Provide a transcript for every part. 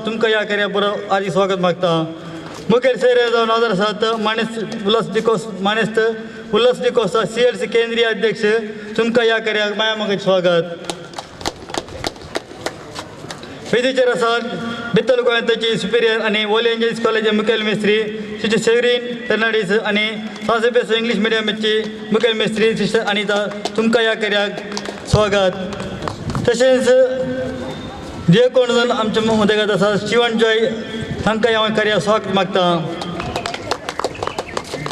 तुमकां ह्या कार्या बरो आदी स्वागत मागता मुखेल सेरे जावन हजर आसात मानेस्त उल्हास डिकोसा CLC केंद्रीय अध्यक्ष तुमकां ह्या कार्याक माया मोगाचें स्वागत वेदीचेर आसात बित्तल गोंयांतची सुपेरियर आनी वॉली एंजल्स कॉलेजचे मुखेल मेस्त्री सिस्टर सेवरीन फेर्नांडीस आनी सांसेपेस इंग्लीश मिडियमाची मुखेल मेस्त्री सिस्टर अनिता तुमकां ह्या कार्याक स्वागत तशेंच जे कोण जाण आमचे उदकांत आसा शिवन जॉय तांकां ह्या कार्याक स्वागत मागता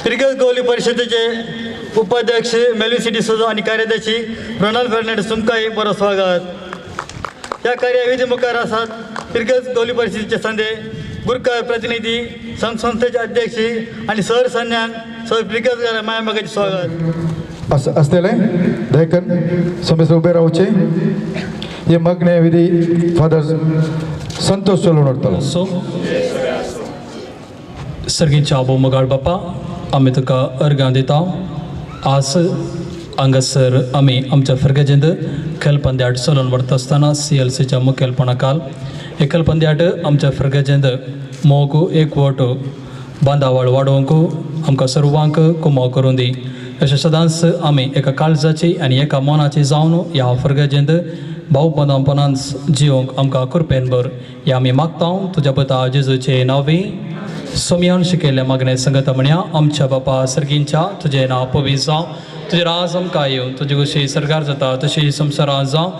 पिरगस गवली परिशदेचे उपाध्यक्ष मेल्विन सी डिसोजा आनी कार्याध्यक्ष रोनाल्ड फर्नांडीस तुमकांय बरो स्वागत ह्या कार्याविधी मुखार आसात पिरगस गवली परिशदेचे संदे गुरकार प्रतिनिधी संस्थेचे अध्यक्ष आणि सर संज्ञान सर पिरगस माया मोगाचें स्वागत असलेले दयकन समेस उभे रावचे हे मग्न विधी फादर संतोष चलून वरतलो सो सर्गींच्या आबो मोगाळ बापा आमी तुका अर्गां दिता आज हांगासर आमी आमच्या फर्गजेंद खेळपंद्याट चलोवन व्हरता आसतना CLCच्या मुखेलपणाखाल हे खेळपंद्याट आमच्या फर्गजेंद मोग एकवट बांदावळ वाडोवंक आमकां सर्वांक कुमाव करून दी अशें सदांच आमी एका काळजाची आनी एका मनाची जावन ह्या फर्गजेंद भाऊ बंदापणान जिवंक आमकां कृपेन भर हे आमी मागता तुज्या पुता जेजूचे नांवी सोम्यान शिकयल्ले मागणे संगत म्हणया आमच्या बापा सर्गींच्या तुजें नांव पवित्र जावं तुजें राज आमकां येवं तुजे कशी सरकार जाता तशी संवसारांत जावं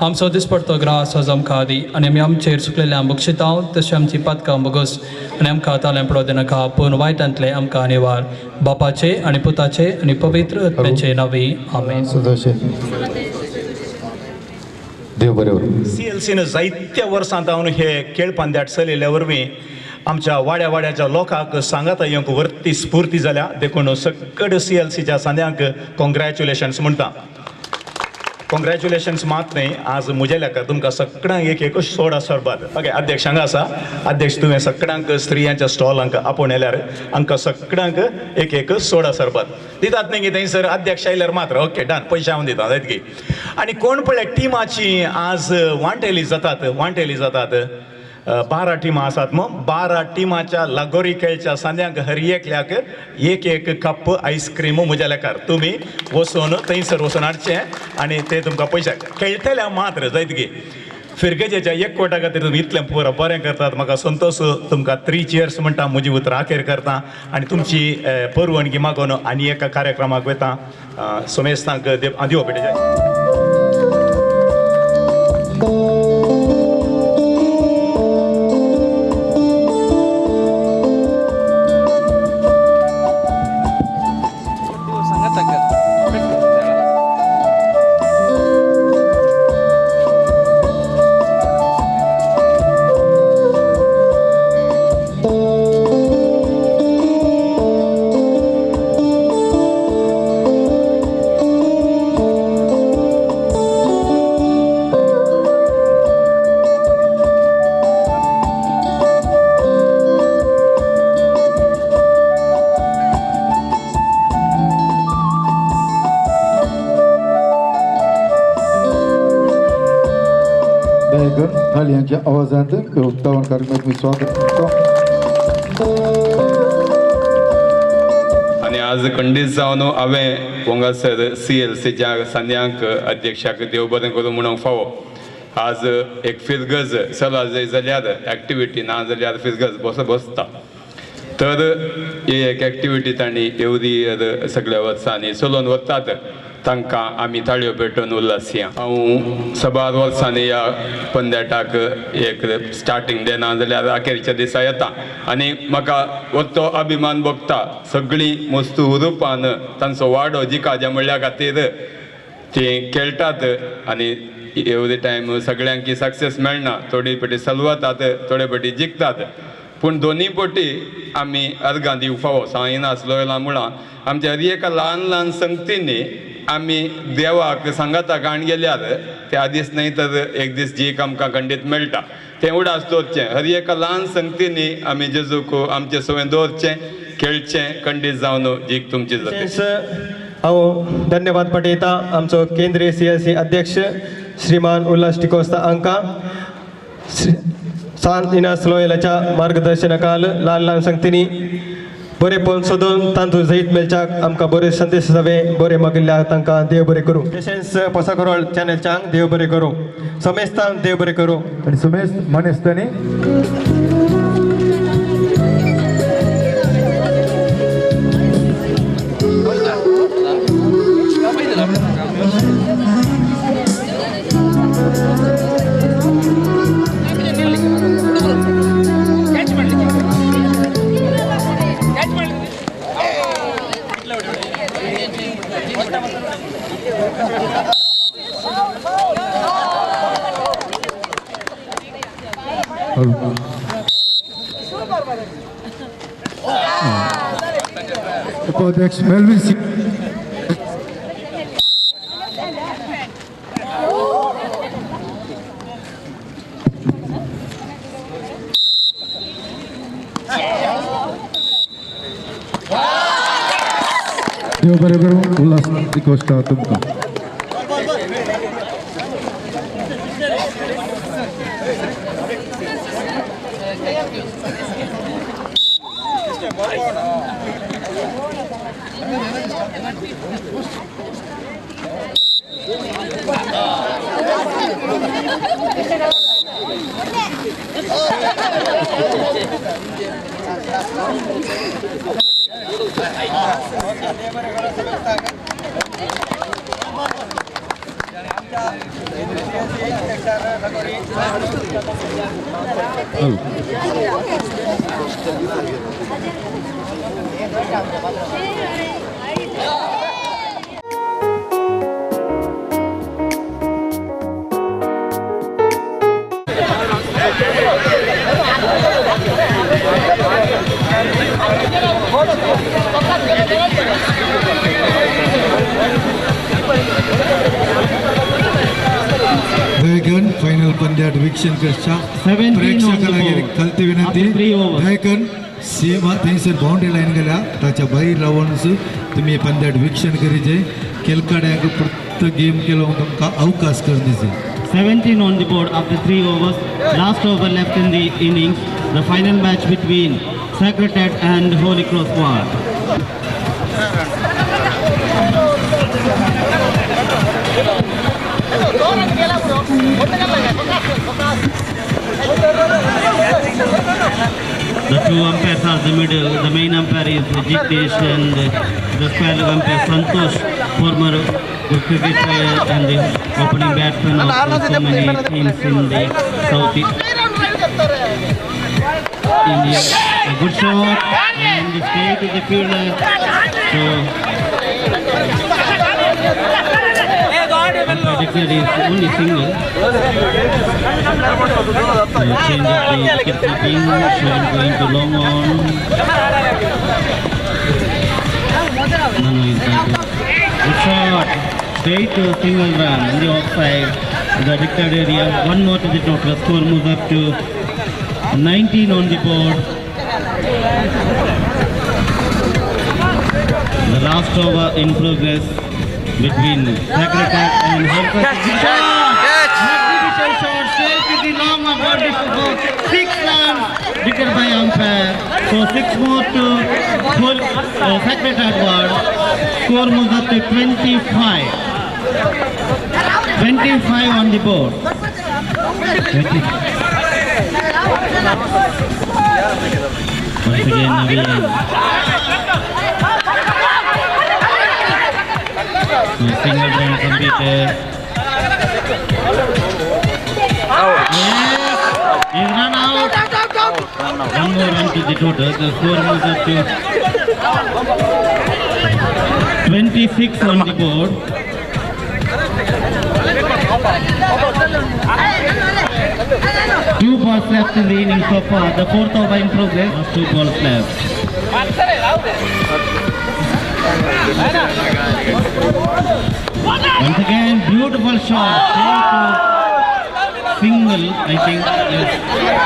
आमचो दिसपडटो ग्रास आज आमकां दी आनी आमी आमचेर सुकलेल्या बक्षिता तशी आमची पातकां बगस आनी आमकां तालें पडो दिनाका पूण वायटांतले आमकां निवार बापाचे आनी पुताचे आनी पवित्र आत्म्याचे नांवी आमेन. देव बरें CLCन जायत्या वर्सां जावन हे खेळपंद्याट चलयल्या वरवीं आमच्या वाड्याच्या लोकांक सांगाता येवंक वर्ती स्फूर्ती जाल्या देखून सगळे CLCच्या सांद्यांक कॉंग्रॅच्युलेशन्स म्हणटा कॉंग्रॅच्युलेशन्स मात न्ही आज म्हज्या लेखा तुमकां सगळ्यांक एक सोडा सरबाद ओके अध्यक्ष हांगा आसा अध्यक्ष तुवें सगळ्यांक स्त्रियांच्या स्टॉलांक आपोवन येल्यार आमकां सगळ्यांक एक सोडा सरबाद दितात न्ही की थंयसर अध्यक्ष आयल्यार मात्र ओके डन पयशे हांव दिता जायत की आनी कोण पळय टिमाची आज वांटेली जातात 12 टिमां आसात मग 12 टिमाच्या लागोरी खेळच्या सांद्यांक हर एकल्याक एक कप आईस्क्रीम म्हज्या लेकार तुमी वचून थंयसर वचून हाडचें आनी ते तुमकां पयशे खेळटल्या मात्र जायत की फिरगजेच्या एक कोटा खातीर तुमी इतलें पुरो बरें करतात म्हाका संतोश तुमकां 3 चेयर्स म्हणटा म्हजी उतरां आखेर करता आनी तुमची परवणगी मागून आनी एका कार्यक्रमाक वता सोमेस्तांक दिवो पेटे थालियांच्या आवाजांत उक्तावण कार्यक्रमात मी स्वागत करतो आणि आज खंडीत जावन हांवें पोंगासर CLCच्या सांद्यांक अध्यक्षाक देव बरें करूं म्हणून फावो आज एक फिरगज चला जाल्यार एक्टिविटी ना जाल्यार फिरगज बसता तर ही एक एक्टिविटी तांणी एवरी सगळ्या वर्सांनी चलोवन वतात तांकां आमी ताळयो पेटोवन उल्हासिया हांव सबार वर्सांनी ह्या पंद्याटाक एक स्टार्टींग देना जाल्यार अखेरच्या दिसा येता आनी म्हाका हो अभिमान भोगता सगळीं मस्तू रुपान तांचो वाडो जिकाच्या म्हणल्या खातीर ती खेळटात आनी एवरी टायम सगळ्यांक सक्सेस मेळना थोडी फाटी सलवतात थोडे फाटी जिखतात पूण दोनी फावटी आमी अर्गां दिवंक फावो सांगिना आसलो म्हणून आमच्या एका ल्हान संगतींनी आमी देवाक सांगाताक हाडून गेल्यार त्या दीस न्हय तर एक दीस जीक आमकां खंडीत मेळटा तें उडास दवरचें हर एका ल्हान संगतींनी आमी जेजूक आमचे सवय दवरचें खेळचें खंडीत जावन जीक तुमची जाता हांव धन्यवाद पाठयता आमचो केंद्रीय CLC अध्यक्ष श्रीमान उल्हास डिकोस्ता हांकां सांत इनास लोयलाच्या मार्गदर्शनाखाल ल्हान ल्हान संगतींनी बरेपण सोदून तांतूं जैत मेळच्याक आमकां बरे संदेश जावे बरे मागिल्ल्या तांकां देव बरें करूं. पेशन्स पसाकरोळ चॅनलच्यांक देव बरें करूं. समेस्तांक देव बरें करूं. आणि सुमेश मनेस्तानी उपाध्यक्ष मेलविन सिंह देव बरें करूं. उल्हास दिकोश्टा तुमकां. दयाकन फायनल पंद्यात वीक्षण करच्या प्रेक्षकांना कळते विनंती. दयाकन सीमा थंयसर बाउंड्री लाईन गेल्या ताच्या भायर रावन तुम्ही पंद्यात वीक्षण करीचे. केलकाड्याक प्रत्येक गेम केलो तुमकां अवकाश कर दिसे. 17 on the board after 3 overs. Last over left in the innings. The final match between Sacred Heart and Holy Cross Ward. The two umpires are the middle. The main umpire is Jitesh and the spell umpire Santosh, former cricket player and the opening batsman of so many teams in the Southeast India. A good shot and straight to the fielder. So predicted is only single. Change of the wicket keeping, shot going to long on. No, it's not. Good shot, straight to single run in the offside, the dictated area. One more to the total. Score moves up to 19 on the board. The last over in progress between Sacred Heart and Hercules. Magnificent shot, straight to the long of body for 6 runs, declared by umpire. So 6 more to Sacred Heart Ward. Score moves up to 25. 25 on the board. 20. Once again, Naveen. Single run completed. Yes, he's run out. One more run to the total. The score moves up to 26 on the board. Two balls left in the inning so far. The fourth over in progress. 2 balls left. Once again, beautiful shot. Single, I think, is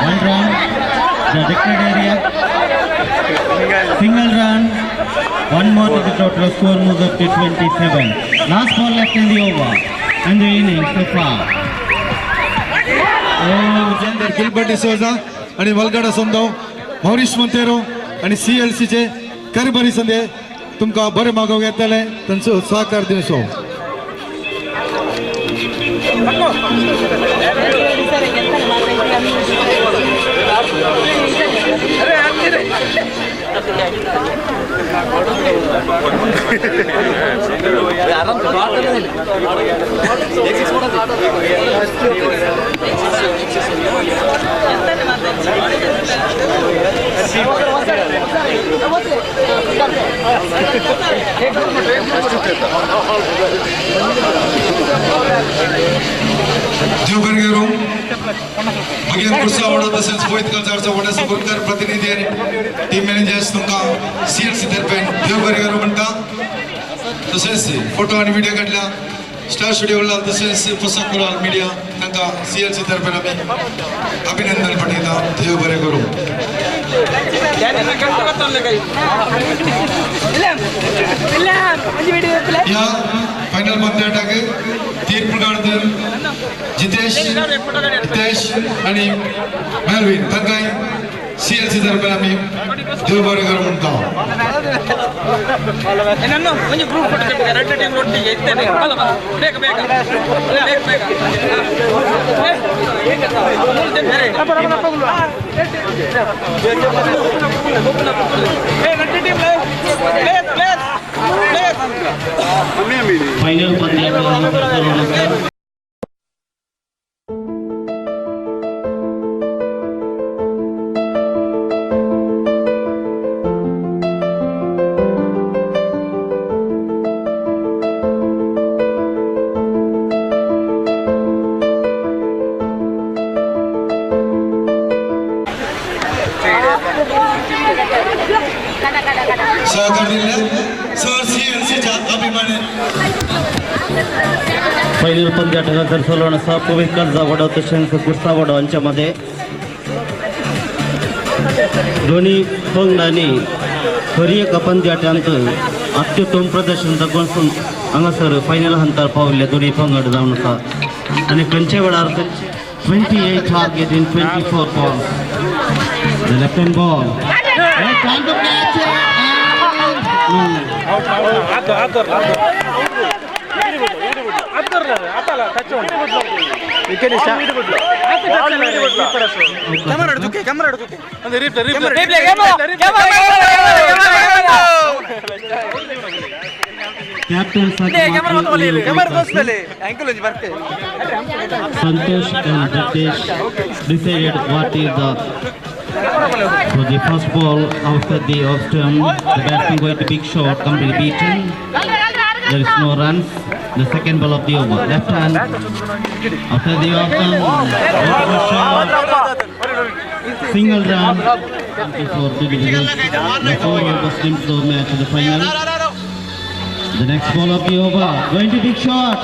one run. The declared area. Single run. One more to the total. Score moves up to 27. Last ball left in the over and the inning so far. Gilbert D'Souza आणि वलगडा संदो Morris Monteiro आणि CLC चे करबरी संदे तुमका बरे मागोवंक येतले तांचो सहकार दिवचो. देवगरगेरो मागीर पुढचा वाडा तसेच मोहित कलजारचा वाडा सपोर्टकर प्रतिनिधी आणि टीम मॅनेजर्स तुमका CLC तर्फे देवगरगेरो म्हणटा. तसेच फोटो आणि व्हिडिओ काढला स्टार स्टुडिओला तसेच पोशाख कळाल मीडिया तांकां CLC तर्फे आमी अभिनंदन पाठयता. देव बरें करूं. या फायनल पंद्याटाक 3 प्रकार जितेश हितेश आणि मेलविन तांकां CLC तर्फे आमी देव बरें करूं म्हणटा. फाइनल पंद्याट सहकार दिले सर CLC च्या अभिमानी फायनल पंद्याटानंतर सोलवण असा पवित्र कर्जावडा तसेच गुस्सावडा यांच्यामध्ये दोन्ही पंगडांनी खरी एका पंद्याटांत अत्युत्तम प्रदर्शन दाखवून हांगासर फायनल हंतार पावले दोन्ही पंगड जावन आसा आणि खंयच्या वेळार 28 target in 24 balls. The left hand ball. Trying to catch it. Captain Santosh and Ritesh decided what is the first ball after the off stump. The batsman going to big shot, completely beaten. There is no runs. The second ball of the over, left hand after the off shot, single run before the division. The 4 overs into the match to the final. The next ball of the over, going to big shot,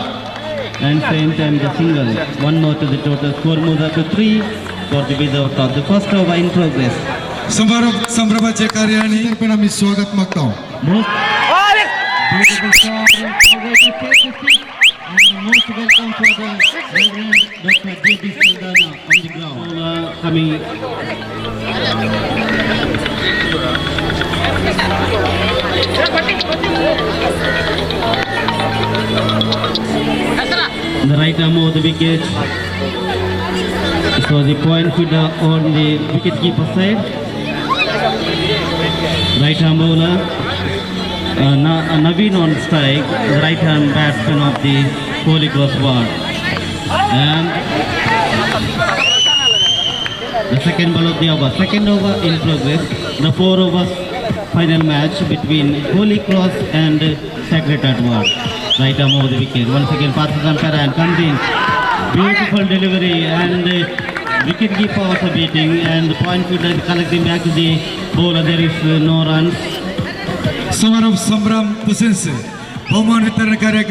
and same time the single. One more to the total score, moves up to 3 for the without of the first over in progress. संभ्रमाचे कार्य आणि पण आम्ही स्वागत मागतो. Most beautiful shot, already take the seat, and the most welcome for the Reverend Dr. J.B. Saldana on the ground. Coming. The right arm of the wicket. So the point feeder on the wicket keeper side. Right arm bowler. Naveen on strike. The right hand batsman of the Holy Cross ward. And the second ball of the over. Second over in progress. The 4 overs final match between Holy Cross and Sacred Heart ward. Right arm over the wicket. Once again, Parthisan Paran comes in. Beautiful delivery and wicket keeper also beating, and the point shooter collecting back to the bowler. There is no runs. समारंभ संभ्रम तसेच बहुमान वितरण कार्याक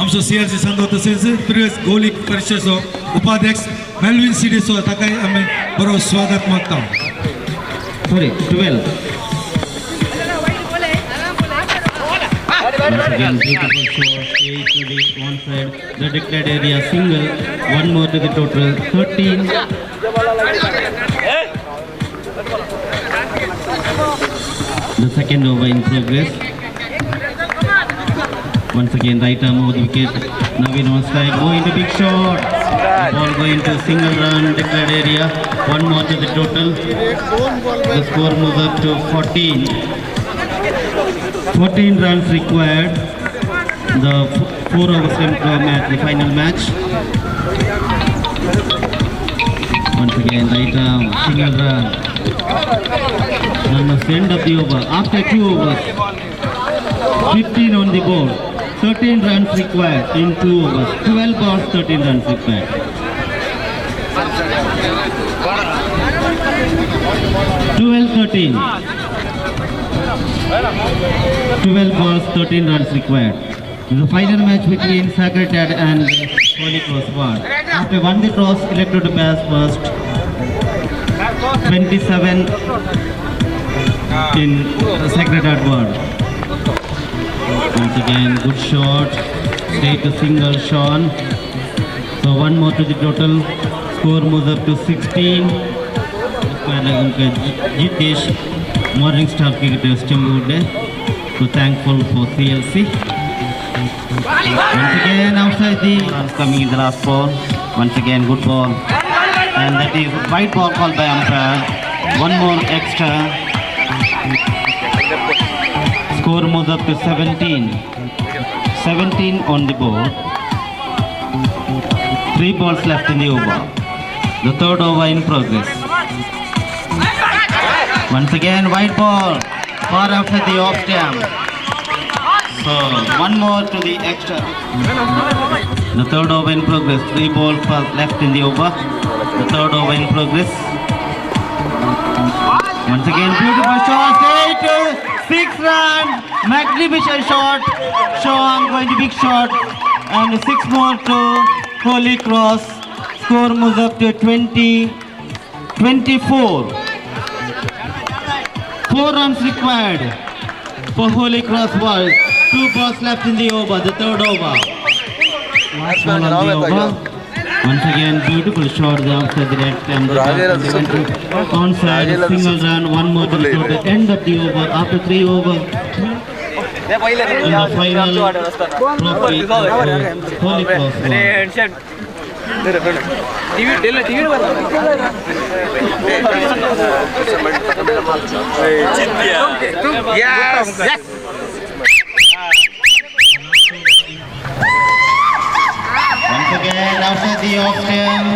आमचो CLC संघ तसेच Prius गोली परिषदेचो उपाध्यक्ष मेलविन सिडेसो ताकाय आमी बरो स्वागत मागता. Sorry, 12. Once again, beautiful shot, straight to the one side, the declared area single, one more to the total, 13. The second over in progress. Once again, right arm over the wicket. Naveen on strike, going to big shot. Ball going to single run, declared area. One more to the total. The score moves up to 14. 14 runs required. The 4 overs match, the final match. Once again, right arm, single run. Run of the end of the over. After 2 overs, 15 on the board. 13 runs required in 2 overs. 12 balls, 13 runs required. 12-13. 12 balls, 13 runs required. The final match between Secretariat and Holy Cross Ward. After won the toss, elected to pass first. 27 in Secretariat Ward. Once again, good shot. Straight to single, Sean. So one more to the total. Score moves up to 16. Jitesh, Morning Star cricketers Chambude. So thankful for CLC. Once again, outside the runs coming in the last ball. Once again, good ball. And that is white ball called by umpire. One more extra. Score moves up to 17. 17 on the board. 3 balls left in the over. The third over in progress. Once again, white ball. Far after the off stamp. So, one more to the extra. The third over in progress. 3 balls left in the over. The third over in progress. Once again, beautiful shot. 6 runs. Magnificent shot. Sean going to big shot. And 6 more to Holy Cross. Score moves up to 20-24. 4 runs required for Holy Cross Ward. 2 balls left in the over, the third over. Last ball on the over. Once again, beautiful shot outside the red stamp. Onside, single run, one more to the end of the over. After 3 overs, in the final trophy for Holy Cross Ward. Once again, outside the off stamp.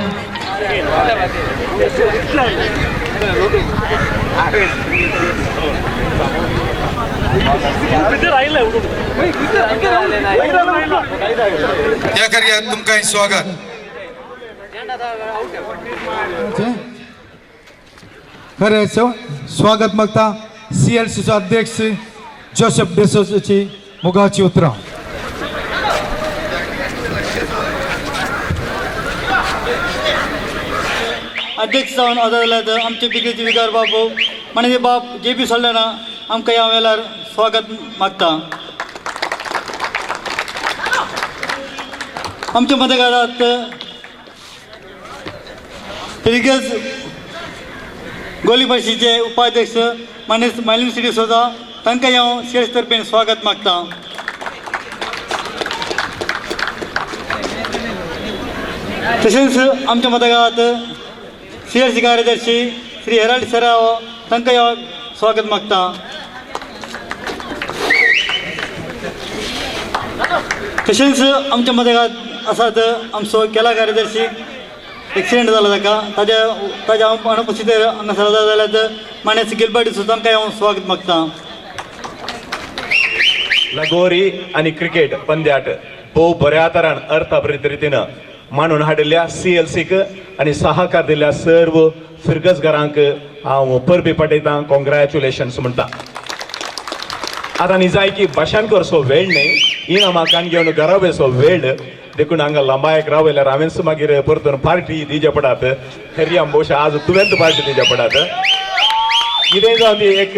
त्या कार्यात तुमकां स्वागत. खरे स्वागत मागता CLCचो अध्यक्ष Joseph डेसोची मोगाची उतरां. अध्यक्ष जावन आदार आमचे बिगेचे विकार बाबू म्हणजे बाप JP सोडलेना आमकां ह्या वेळार स्वागत मागता. आमच्या मतदारात रिगज गोलीबाशीचे उपाध्यक्ष मानस मालिनी सिटी सोदा तांकां हांव CLC तर्फे स्वागत मागता. तशेंच आमच्या मतदारात CLC कार्यदर्शी श्री हेराल्ड सराव तांकां हांव स्वागत मागता. तशेंच आमच्या मतदारात आसात आमचो केला कार्यदर्शी एक्सिडेंट जाला ताच्या अनुपस्थित हांगासर जाल्यार मानेस गिलबर्ट सुद्दां तांकां हांव स्वागत मागता. लगोरी आणि क्रिकेट पंद्याट भोव बऱ्या तरान अर्थाभरीत रितीनं मांडून हाडिल्ल्या CLCक आणि सहकार दिल्ल्या सर्व फिरगजगारांक हांव परबी पटयतां, कॉंग्रॅच्युलेशन्स म्हणटा. आतां निजाय की भाशण करचो वेळ न्ही, इनामाकान घेवन घरा बेसो वेळ देखून हांगा लांबायक रावयल्यार हांवेंच मागीर परतून पार्टी दिवचे पडात. खरी आंबोशा आज तुवेंत पार्टी दिवचे पडात. कितें जावन ती एक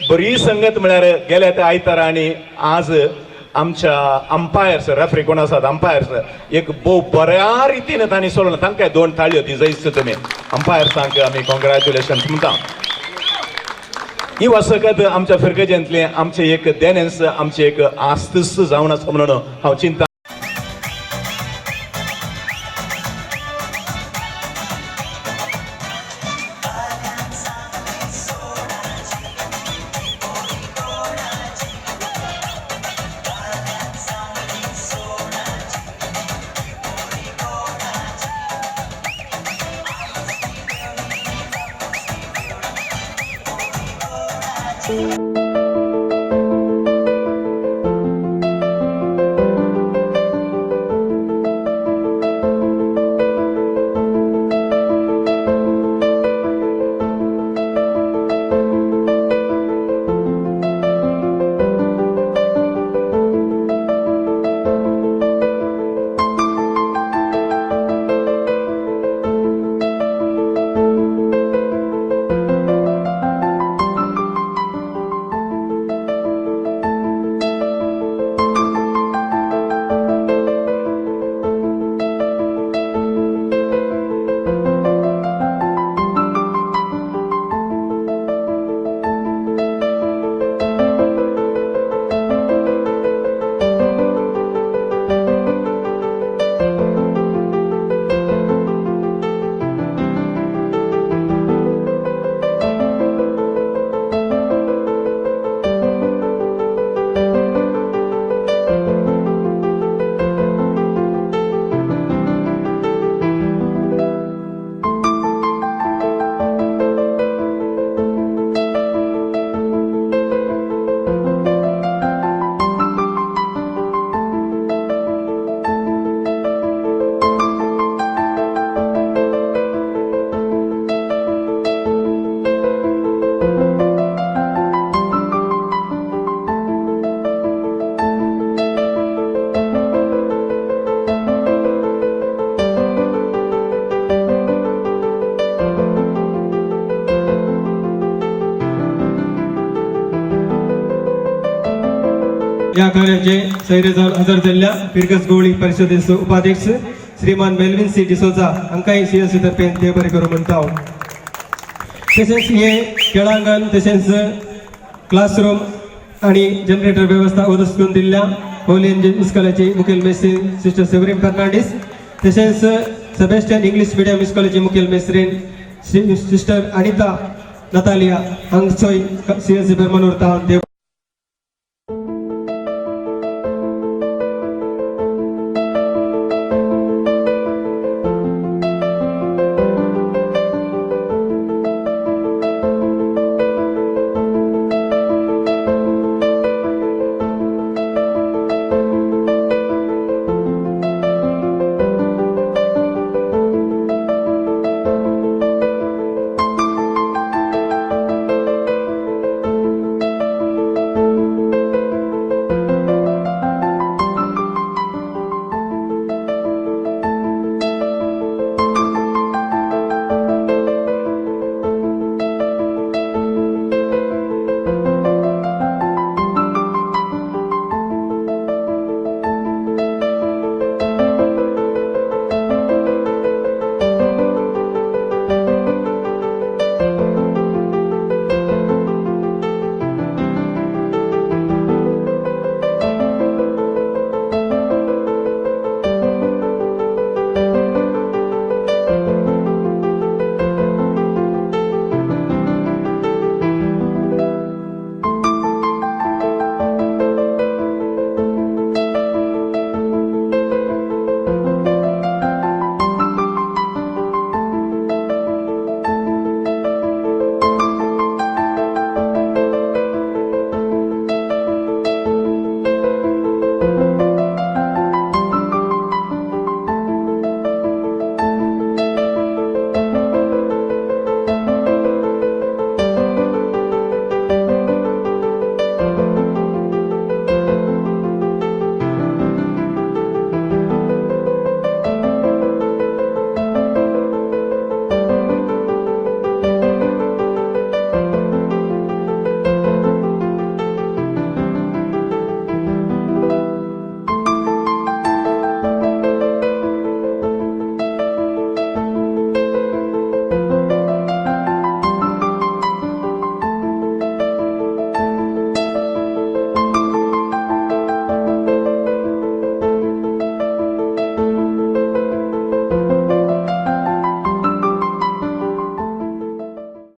बरी संगत म्हळ्यार गेल्या त्या आयतारा आनी आज आमच्या अंपायर्स रेफ्री कोण आसात अंपायर्स एक भोव बऱ्या रितीन तांणी सोडलं तांकां 2 ताळयो दी जायच तुमी अंपायर्सांक आमी कॉंग्रॅच्युलेशन्स म्हणटा ही वसकत आमच्या फिरगेजेंतले आमचे एक देनेन्स आमचे एक आस्तस जावन आसा म्हणून हांव चिंता या कार्याचे हजर झालेल्या फिरगस गवळी परिषदेचे उपाध्यक्ष श्रीमान मेलविन सी डिसोजा हांकांय सीएलसी तर्फे देव बरें करूं म्हणटा हांव तशेंच हे खेळांगण तशेंच क्लासरूम आणि जनरेटर व्यवस्था ओदस करून दिल्ल्या होली एंजल इस्कॉलाची मुखेल मेस्त्रीण सिस्टर सेवरीन फर्नांडीस तशेंच सेबेस्टियन इंग्लिश मिडियम इस्कॉलाची मुखेल मेस्त्रीण सिस्टर अनिता नतालिया हांचोय सीएलसी बरें म्हणून उरता देव